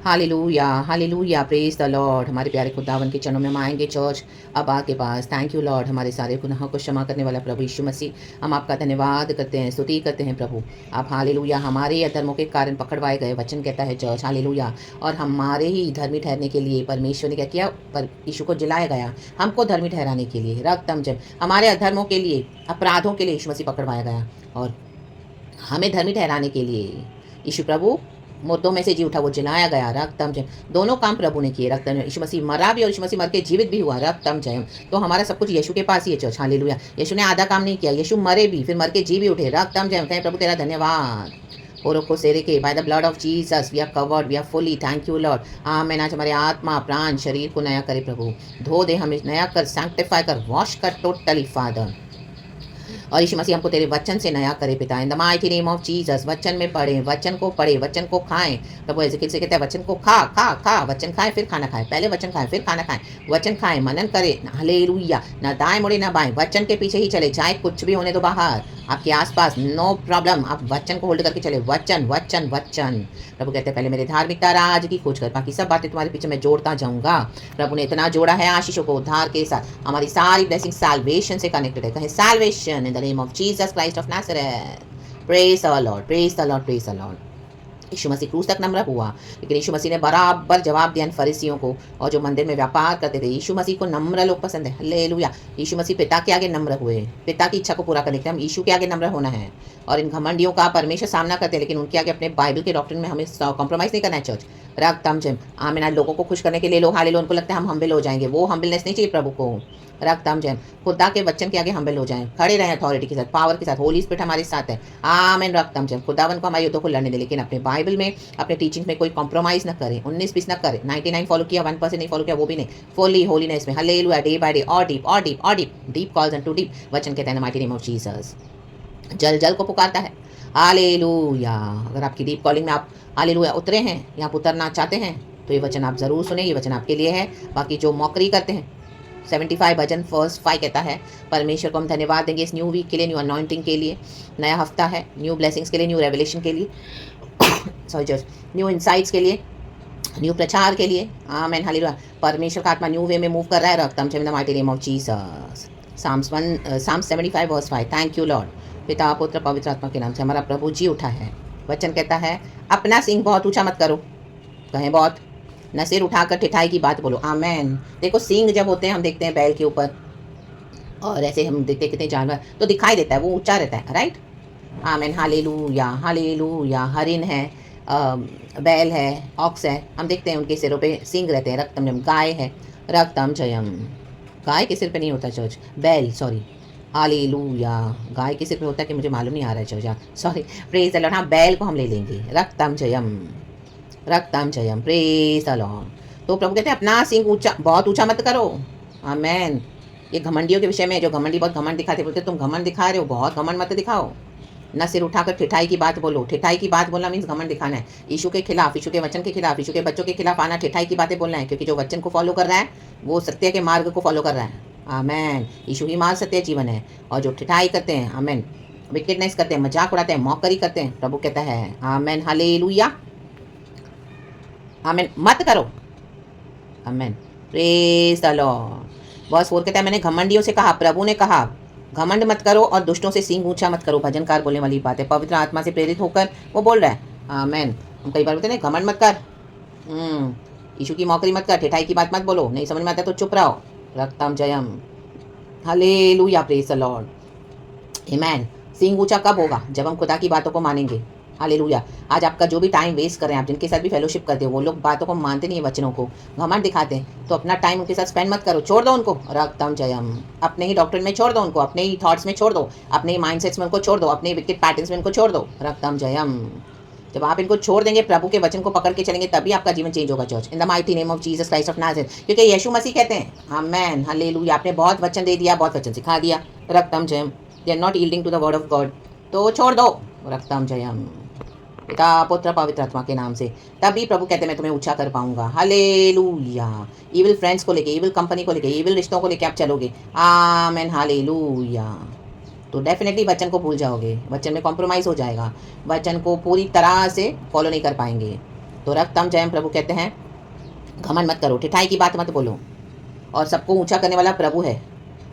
Hallelujah, hallelujah, praise the Lord. हमारे प्यारे खुदावन के चरणों में हम आएँगे चर्च अब के पास। थैंक यू लॉर्ड, हमारे सारे गुनाहों को क्षमा करने वाला प्रभु यीशु मसीह, हम आपका धन्यवाद करते हैं, स्तुति करते हैं प्रभु। आप हालेलुया, हमारे अधर्मों के कारण पकड़वाए गए, वचन कहता है चर्च, हालेलुया। और हमारे ही धर्मी ठहरने के लिए परमेश्वर ने क्या किया, पर यीशु को जिलाया गया, हमको धर्मी ठहराने के लिए, रक्तम जब हमारे अधर्मों के लिए, अपराधों के लिए यीशु मसीह पकड़वाया गया और हमें धर्मी ठहराने के लिए यीशु प्रभु मुर्दों में से जी उठा, वो जलाया गया, रक्तम जयम। दोनों काम प्रभु ने किए, रक्तम यीशु मसीह मरा भी और यीशु मसीह मर के जीवित भी हुआ, रक्तम जयम। तो हमारा सब कुछ यीशु के पास ही है चर्च, हालेलुया। यीशु ने आधा काम नहीं किया, यीशु मरे भी, फिर मर के जी भी उठे, रक्तम जयम। कहें प्रभु तेरा धन्यवाद। ओरोको सेरे के by the blood of Jesus we are covered, we are fully, thank you Lord. Amen. आज हमारे आत्मा प्राण शरीर को नया करे प्रभु, धो दे, हमें नया कर, सैंक्टिफाई कर, वॉश कर टोटली फादर। और यीशु मसीह हमको तेरे वचन से नया करे पिता, इन the mighty name of Jesus. वचन में पढ़े, वचन को पढ़े, वचन को खाएं प्रभु। एजेकिएल से कहते हैं वचन को खा खा खा, वचन खाए फिर खाना खाए, पहले वचन खाए फिर खाना खाए, वचन खाए, मनन करे, हालेलुया। ना दाएं मुड़े ना बाएं, वचन के पीछे ही चले, चाहे कुछ भी होने दो बाहर, आपके आसपास नो प्रॉब्लम, आप वचन को होल्ड करके चले, वचन वचन वचन। प्रभु कहते हैं पहले मेरे धार्मिकता राज की खोज कर, बाकी सब बातें तुम्हारे पीछे मैं जोड़ता जाऊंगा। प्रभु ने इतना जोड़ा है आशीषों को उद्धार के साथ, हमारी सारी ब्लेसिंग साल्वेशन से कनेक्टेड है। कहें salvation in the name of Jesus Christ of Nazareth. Praise the Lord, praise the Lord, praise the Lord. Yeshu Masih क्रूस तक नम्र हुआ, लेकिन यीशु मसीह ने बराबर जवाब दिया फरीसियों को, और जो मंदिर में व्यापार करते थे। यीशु मसीह को नम्र लोग पसंद है, हालेलुया। यीशु मसीह पिता के आगे नम्र हुए, पिता की इच्छा को पूरा करने के लिए हम यीशु के आगे नम्र होना है। और इन घमंडियों का परमेश्वर सामना करते हैं, लेकिन उनके आगे अपने बाइबल के डॉक्ट्रिन में हमें कॉम्प्रोमाइज़ नहीं करना है चर्च, रक्तम जिम। आमीन। लोगों को खुश करने के लिए लोग हालेलुया, उनको लगता है हम हम्बल हो जाएंगे, वो हम्बलनेस नहीं चाहिए प्रभु को, रक्तम जैम। खुदा के वचन के आगे हम्बल हो जाएं, खड़े रहें अथॉरिटी के साथ, पावर के साथ, होली स्पिरिट हमारे साथ है, आमीन, रक्तम जैम। खुदावन को हमारे युद्धों को लड़ने दे, लेकिन अपने बाइबल में, अपने टीचिंग में कोई कॉम्प्रोमाइज़ ना करें, 19-20 ना करें, 99 फॉलो किया, 1% नहीं फॉलो किया, वो भी नहीं, फुली होलीनेस में, हालेलुया, डे बाय डे, और डीप और डीप और deep, deep calls into deep. वचन कहते हैं माइटी नेम ऑफ जीसस, जल जल को पुकारता है, हालेलुया। अगर आपकी डीप कॉलिंग में आप हालेलुया उतरे हैं या आप उतरना चाहते हैं, तो ये वचन आप ज़रूर सुने, ये वचन आपके लिए है। बाकी जो मौकरी करते हैं, 75 भजन फर्स्ट 5 कहता है, परमेश्वर को हम धन्यवाद देंगे इस न्यू वीक के लिए, न्यू अनॉइंटिंग के लिए, नया हफ्ता है, न्यू ब्लेसिंग्स के लिए, न्यू रेवलेशन के लिए, सॉरी जस्ट, न्यू इंसाइट्स के लिए, न्यू प्रचार के लिए, आमेन, हालेलुया। परमेश्वर का आत्मा न्यू वे में मूव कर रहा है, रक्तम in the mighty name of Jesus. Psalms 75 verse 5, thank you Lord. पिता पुत्र पवित्र आत्मा के नाम से हमारा प्रभु जी उठा है। वचन कहता है अपना सिंह बहुत ऊंचा मत करो, कहें बहुत, न सिर उठाकर ठिठाई की बात बोलो, आमेन। देखो सींग जब होते हैं, हम देखते हैं बैल के ऊपर, और ऐसे हम देखते हैं कितने जानवर, तो दिखाई देता है, वो ऊंचा रहता है, राइट, आमेन, हालेलुया, हालेलुया। हरिन है, बैल है, ऑक्स है, हम देखते हैं उनके सिरों पे सींग रहते हैं, रक्तम जयम। गाय है, रक्तम जयम। गाय के सिर पे नहीं होता चर्च, बैल, सॉरी, हालेलुया। गाय के सिर पे होता है कि मुझे मालूम नहीं आ रहा है church, sorry, praise the Lord. हाँ, बैल को हम ले लेंगे, रक्तम Jayam, रक्तम Jayam, praise the Lord. तो प्रभु कहते हैं अपना सिंह ऊंचा, बहुत ऊंचा मत करो, आमेन। ये घमंडियों के विषय में, जो घमंडी बहुत घमंड दिखाते, बोलते तुम घमंड दिखा रहे हो, बहुत घमंड मत दिखाओ, न सिर उठाकर ठिठाई की बात बोलो। ठिठाई की बात बोलना मीन्स घमंड दिखाना है, यीशु के खिलाफ, यीशु के वचन के खिलाफ, यीशु के बच्चों के खिलाफ आना, ठिठाई की बातें बोलना है, क्योंकि जो वचन को फॉलो कर रहा है वो सत्य के मार्ग को फॉलो कर रहा है, आमेन। यीशु ही मार्ग सत्य जीवन है, और जो ठिठाई करते हैं, आमेन, विकेटनेस करते हैं, मजाक उड़ाते हैं, मौकरी करते हैं, प्रभु कहता है आमेन, हालेलुया, आमेन, मत करो, आमेन, प्रेज द लॉर्ड। वर्स 4 कहता है मैंने घमंडियों से कहा, प्रभु ने कहा घमंड मत करो और दुष्टों से सींग ऊंचा मत करो। भजनकार बोलने वाली बात है, पवित्र आत्मा से प्रेरित होकर वो बोल रहा है, आमेन। हम कई बार बोलते हैं घमंड मत कर, यीशु की मौकरी मत कर, ठेठाई की बात मत बोलो, नहीं समझ में आता तो चुप रहो, रक्तम Jayam, hallelujah, praise the Lord, आमेन। सींग ऊंचा कब होगा? जब हम खुदा की बातों को मानेंगे, हालेलुया। आज आपका जो भी टाइम वेस्ट कर रहे हैं, आप जिनके साथ भी फेलोशिप करते हो, वो लोग बातों को मानते नहीं है, वचनों को घमंड दिखाते हैं, तो अपना टाइम उनके साथ स्पेंड मत करो, छोड़ दो उनको, रक्तम जयम। अपने ही डॉक्ट्रिन में छोड़ दो उनको, अपने ही थॉट्स में छोड़ दो, अपने ही माइंडसेट्स में उनको छोड़ दो, अपने विकेट पैटर्न्स में उनको छोड़ दो, रक्तम जयम। जब आप इनको छोड़ देंगे, प्रभु के वचन को पकड़ के चलेंगे, तभी आपका जीवन चेंज होगा church, in the mighty name of Jesus Christ of Nazareth. क्योंकि यीशु मसीह कहते हैं, आमेन, हालेलुया, आपने बहुत वचन दे दिया, बहुत वचन सिखा दिया, रक्तम जयम। They are not yielding to the word of God, तो छोड़ दो, रक्तम जयम, पिता पुत्र पवित्र आत्मा के नाम से। तभी प्रभु कहते हैं मैं तुम्हें ऊंचा कर पाऊंगा, हालेलुया। इविल फ्रेंड्स को लेके, इविल कंपनी को लेके, इविल रिश्तों को लेके आप चलोगे, आमेन, हालेलुया, तो डेफिनेटली वचन को भूल जाओगे, वचन में कॉम्प्रोमाइज़ हो जाएगा, वचन को पूरी तरह से फॉलो नहीं कर पाएंगे, तो रक्तम जयम प्रभु कहते हैं घमंड मत करो, ठिठाई की बात मत बोलो। और सबको ऊंचा करने वाला प्रभु है।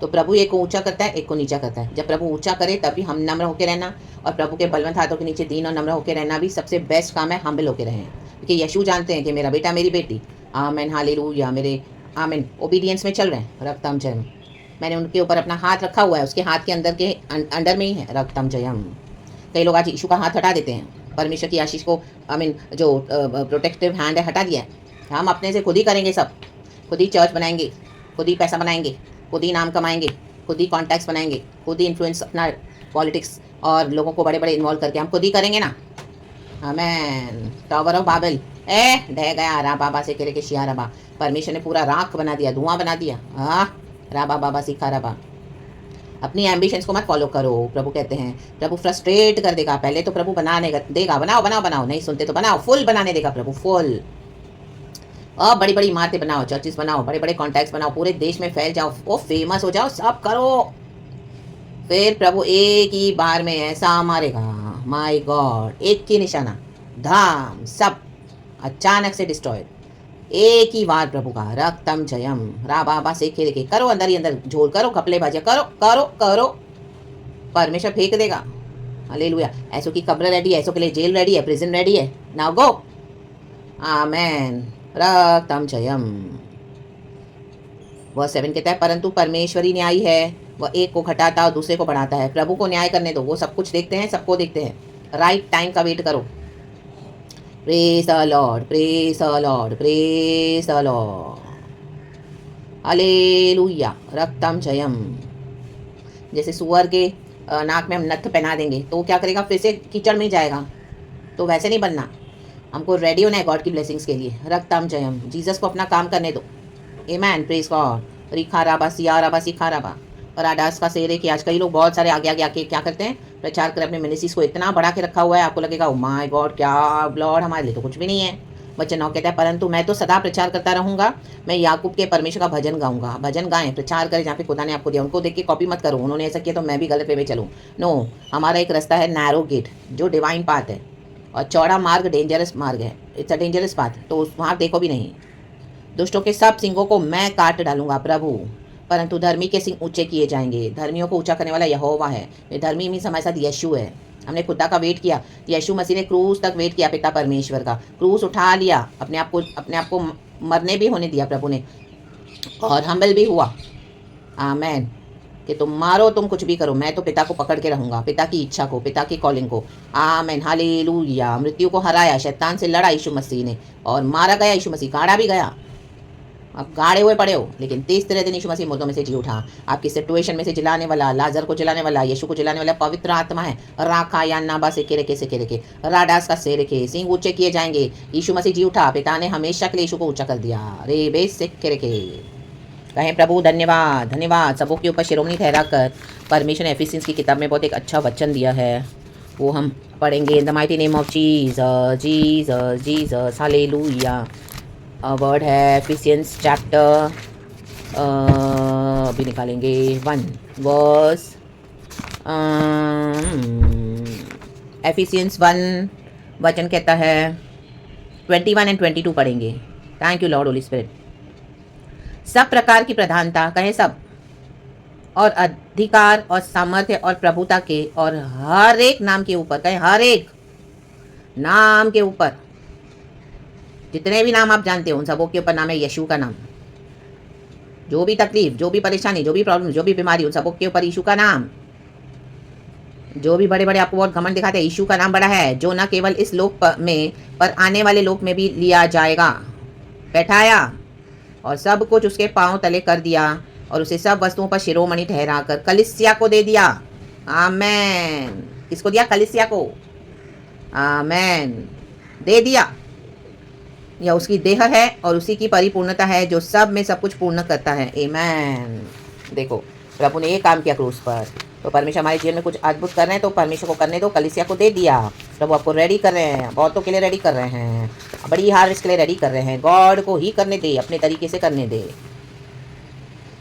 तो प्रभु एक को ऊंचा करता है, एक को नीचा करता है। जब प्रभु ऊंचा करे तभी हम नम्र होकर रहना, और प्रभु के बलवंत हाथों के नीचे दीन और नम्र होकर रहना भी सबसे बेस्ट काम है। हम्बल होकर रहें, क्योंकि यीशु जानते हैं कि मेरा बेटा मेरी बेटी आमेन हालेलुया मेरे आमेन ओबीडियंस में चल रहे हैं। रक्तम जयम, मैंने उनके ऊपर अपना हाथ रखा हुआ है, उसके हाथ के अंदर के अंडर में ही है रक्तम जयम। कई लोग आज यीशु का हाथ हटा देते हैं, परमेश्वर की आशीष को आमीन जो प्रोटेक्टिव हैंड है हटा दिया है। हम अपने से खुद ही करेंगे, सब खुद ही चर्च बनाएंगे, खुद ही पैसा बनाएंगे, खुद ही नाम कमाएंगे, खुद ही कॉन्टैक्ट्स बनाएंगे, खुद ही इन्फ्लुएंस अपना पॉलिटिक्स और लोगों को बड़े बड़े इन्वॉल्व करके हम खुद ही करेंगे ना। आमेन। टावर ऑफ बाबल ढह गया रा बाबा से करे के शिया रबा। परमेश्वर ने पूरा राख बना दिया, धुआं बना दिया। राबा बाबा सिखा रबा। अपनी एम्बिशंस को मत फॉलो करो। प्रभु कहते हैं प्रभु फ्रस्ट्रेट कर देगा। पहले तो प्रभु बनाने देगा, बनाओ बनाओ बनाओ, नहीं सुनते तो बनाओ, फुल बनाने देगा प्रभु, फुल। अब बड़ी बड़ी इमारतें बनाओ, चर्चिस बनाओ, बड़े बड़े कॉन्टैक्ट्स बनाओ, पूरे देश में फैल जाओ, वो फेमस हो जाओ, सब करो। फिर प्रभु एक ही बार में ऐसा मारेगा, माय गॉड, एक ही निशाना, धाम, सब अचानक से डिस्ट्रॉयड। एक ही बार प्रभु का रक्तम जयम रा बाबा से खेल के करो, अंदर ही अंदर झोल करो, कपड़े बाजिया करो करो करो, परमेश्वर फेंक देगा। हालेलुया। ऐसों की कब्र रेडी है, ऐसों के लिए जेल रेडी है, प्रिजन रेडी है। Now go. आमेन। रक्तम जयम। वह 7 कहता है परंतु परमेश्वरी न्यायी है, वह एक को घटाता और दूसरे को बढ़ाता है। प्रभु को न्याय करने दो, वो सब कुछ देखते हैं, सबको देखते हैं। राइट टाइम का वेट करो। Praise the Lord, praise the Lord, praise the Lord. Hallelujah. रक्तम जयम। जैसे सुअर के नाक में हम नथ पहना देंगे तो क्या करेगा, फिर से कीचड़ में जाएगा। तो वैसे नहीं बनना, हमको रेडी होना है गॉड की ब्लेसिंग्स के लिए। रक्तम जयम। जीसस को अपना काम करने दो। आमेन। Praise God. रिखा राबा सिया राबा सिखा राबा। और आडास का शेर है कि आज कई लोग बहुत सारे आगे आगे आके क्या करते हैं, प्रचार कर अपने मिनिस्ट्रीज को इतना बढ़ा के रखा हुआ है, आपको लगेगा ओ माय गॉड क्या लॉर्ड, हमारे लिए तो कुछ भी नहीं है। वचन 9 कहता है परंतु मैं तो सदा प्रचार करता रहूंगा, मैं याकूब के परमेश्वर का भजन गाऊंगा। भजन गाएं, प्रचार करें जहाँ पे खुदा ने आपको दिया। उनको देख के कॉपी मत करो, उन्होंने ऐसा किया तो मैं भी गलत वे में चलूँ। नो, हमारा एक रास्ता है नैरो गेट जो डिवाइन पाथ है, और चौड़ा मार्ग डेंजरस मार्ग है। इट्स अ डेंजरस पाथ, तो वहाँ देखो भी नहीं। दुष्टों के सब सिंगों को मैं काट डालूंगा प्रभु, परंतु धर्मी के सिंह ऊंचे किए जाएंगे। धर्मियों को ऊंचा करने वाला यहोवा है। ये धर्मी मीन्स हमारे साथ यीशु है। हमने खुदा का वेट किया, यीशु मसीह ने क्रूस तक वेट किया, पिता परमेश्वर का क्रूस उठा लिया, अपने आप को मरने भी होने दिया प्रभु ने, और हम्बल भी हुआ। आमेन। कि तुम मारो, तुम कुछ भी करो, मैं तो पिता को पकड़ के रहूंगा, पिता की इच्छा को, पिता की कॉलिंग को। आमेन। हालेलुया। मृत्यु को हराया, शैतान से लड़ा यीशु मसीह ने, और मारा गया यीशु मसीह, काढ़ा भी गया। आप गाड़े हुए पड़े हो, लेकिन 33 दिन यीशु मसीह मुर्दों में से जी उठा। आपकी सिचुएशन में से जिलाने वाला, लाजर को जिलाने वाला, यीशु को जिलाने वाला पवित्र आत्मा है। राखा या नाबा से के राडास का से के सिंह ऊंचे किए जाएंगे। यीशु मसीह जी उठा, पिता ने हमेशा के लिए यीशु को ऊंचा कर दिया। रे बे से के कहें प्रभु धन्यवाद, धन्यवाद। सबों के ऊपर शिरोमणि ठहरा कर परमेश्वर ने एफिसियंस की किताब में बहुत एक अच्छा वचन दिया है, वो हम पढ़ेंगे। इन the mighty name of Jesus, Jesus, Jesus, hallelujah. Word है एफिसियंस चैप्टर, अभी निकालेंगे 1 वर्स, एफिसियंस 1 वचन कहता है 21 एंड 22 पढ़ेंगे। Thank you Lord Holi spirit. सब प्रकार की प्रधानता, कहें सब, और अधिकार और सामर्थ्य और प्रभुता के और हर एक नाम के ऊपर, कहें हर एक नाम के ऊपर, जितने भी नाम आप जानते हो उन सबों के ऊपर नाम है यीशु का नाम। जो भी तकलीफ, जो भी परेशानी, जो भी प्रॉब्लम, जो भी बीमारी, उन सबों के ऊपर यीशु का नाम। जो भी बड़े बड़े आपको बहुत घमंड दिखाते हैं, यीशु का नाम बड़ा है, जो न केवल इस लोक में पर आने वाले लोक में भी लिया जाएगा। बैठाया और सब कुछ उसके पांव तले कर दिया, और उसे सब वस्तुओं पर शिरोमणि ठहरा कर कलीसिया को दे दिया। आमेन। किसको दिया? कलीसिया को। आमेन। दे दिया, या उसकी देह है और उसी की परिपूर्णता है, जो सब में सब कुछ पूर्ण करता है। आमेन। देखो प्रभु ने ये काम किया क्रूस पर, तो परमेश्वर हमारे जीवन में कुछ अद्भुत कर रहे हैं, तो परमेश्वर को करने दो। कलीसिया को दे दिया, प्रभु आपको रेडी कर रहे हैं, बहुतों के लिए रेडी कर रहे हैं, बड़ी हार्वेस्ट के लिए रेडी कर रहे हैं। गॉड को ही करने दे, अपने तरीके से करने दे।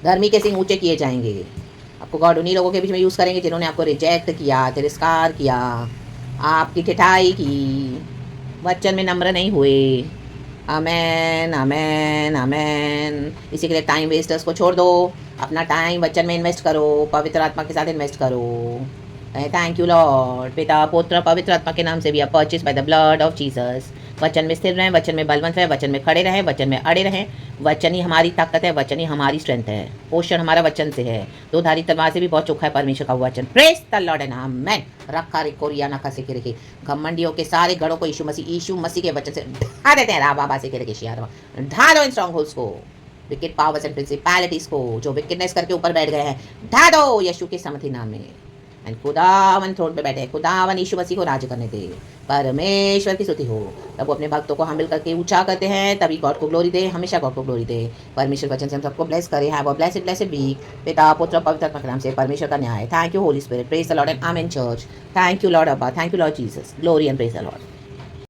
धर्मी के सिंह ऊंचे किए जाएंगे। आपको गॉड उन्हीं लोगों के बीच में यूज़ करेंगे जिन्होंने आपको रिजेक्ट किया, तिरस्कार किया, आपकी ठिठाई की, वचन में नम्र नहीं हुए। आमेन आमेन आमेन। इसी के लिए टाइम वेस्टर्स को छोड़ दो, अपना टाइम वचन में इन्वेस्ट करो, पवित्र आत्मा के साथ इन्वेस्ट करो। Thank you Lord. पिता पुत्र पवित्र आत्मा के नाम से भी purchase by the blood of Jesus. वचन में स्थिर रहें, वचन में बलवंत रहें, वचन में खड़े रहें, वचन में अड़े रहें। वचन ही हमारी ताकत है, वचन ही हमारी स्ट्रेंथ है। पोषण हमारा वचन से है, दो धारी तलवार से भी बहुत चोखा है परमेश्वर का वचन। प्रेज द लॉर्ड एंड आमेन। रखा रे कोरिया नखा से के रखे घमंडियों के सारे गढ़ों को यीशु मसीह के वचन से ढा देते हैं। रा बाबा से के रखे शियार ढा दो इन स्ट्रॉन्ग होल्ड्स को, विकेट पावर्स एंड प्रिंसिपैलिटीज को जो विकेटनेस करके ऊपर बैठ गए हैं, ढा दो यीशु के समर्थी नाम में। एंड खुदावन थ्रोन पे बैठे, खुदावन यीशु मसीह को राज करने दे। परमेश्वर की स्तुति हो। तब वो अपने भक्तों को हामिल करके ऊंचा करते हैं, तभी गॉड को ग्लोरी दे, हमेशा गॉड को ग्लोरी दे। परमेश्वर वचन से हम सबको ब्लेस करे। Have a blessed week. पिता पुत्र पवित्र आत्मा के नाम से परमेश्वर का न्याय। Thank you Holy Spirit. Praise the Lord and amen church. Thank you Lord अब्बा, thank you Lord Jesus. Glory and praise the Lord.